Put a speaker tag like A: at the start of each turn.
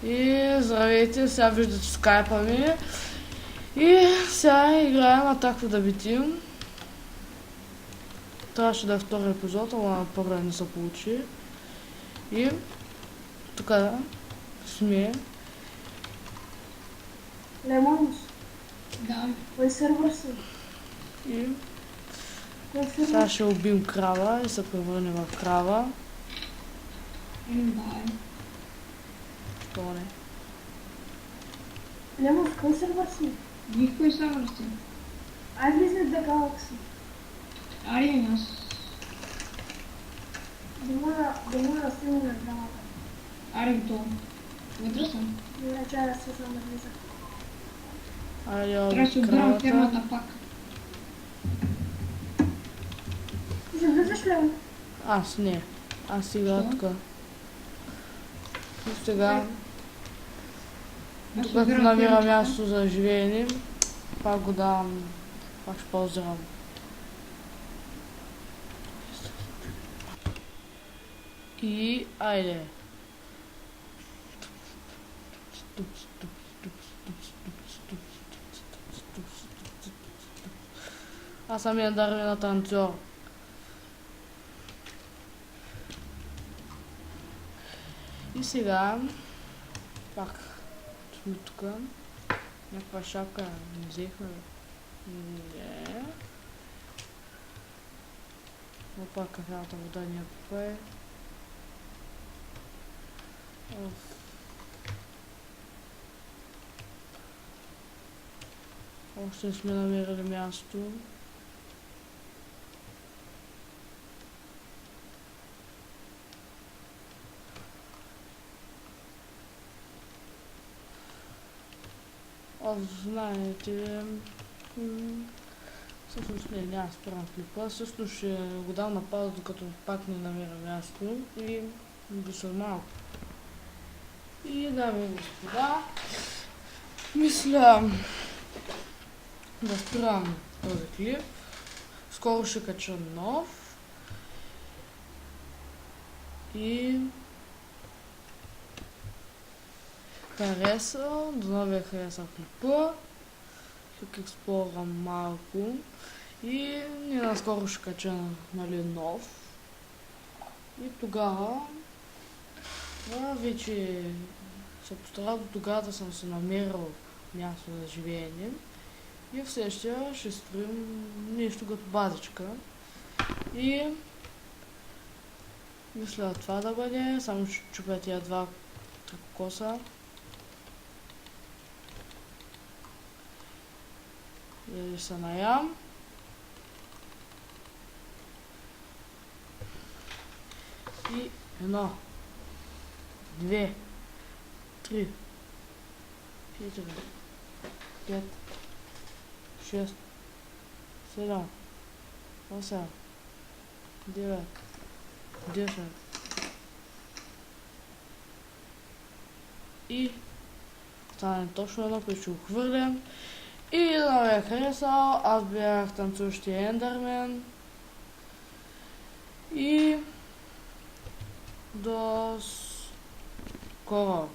A: И здравейте, сега виждате скайпа ми. И сега играем Attack the B Team. Трябваше да е втори епизод, ама първия не се получи. И тук сме.
B: Лемонс,
C: Да.
B: кой сервер си?
A: И
B: Кой сервер?
A: сега ще убим крава и се превърнем в крава.
C: Да.
A: Що не?
B: Лемонс, кой сервер си?
C: Никой сервер си.
B: Ай влизай в The Galaxy.
C: Ари, аз.
B: Дома на силно на драмата.
C: Ари, то. Вътре съм.
B: Не, чай да се знам да влиза.
A: Айде,
C: Трябва да си
A: от
C: отбирам
A: кравата.
C: фермата пак.
B: Ти се влизаш ли?
A: Аз не. Аз сега
C: Що?
A: тук. И сега,
C: Аз
A: докато
C: отбирам
A: намира
C: фермата.
A: място за живеене, пак го давам. Пак ще ползвам. И айде. Аз съм я дарвена танцор. И сега пак сме тук. Някаква шапка не взехме. Не. Опа, кафената вода ни попее. Още не сме намерили място. Знаете, всъщност няма спрям клипа, също ще го дам на пауза, докато пак не намеря място и до след малко. И дами и господа, мисля да спирам този клип. Скоро ще кача нов. И хареса, до новия хареса клипа. Тук експлорам малко. И не наскоро ще кача нов. И тогава вече се постарах до тогава да съм се намерил място за живеене. И в следващия ще строим нещо като базичка. И мисля това да бъде, само ще чупя тия два коса. И се наям. И 1, 2, 3, 4, 5, 6, 7, 8, 9, 10. И стане точно едно, което ще го хвърлям. И да ме е харесал, аз бях танцуващия Ендърмен. И до скоро.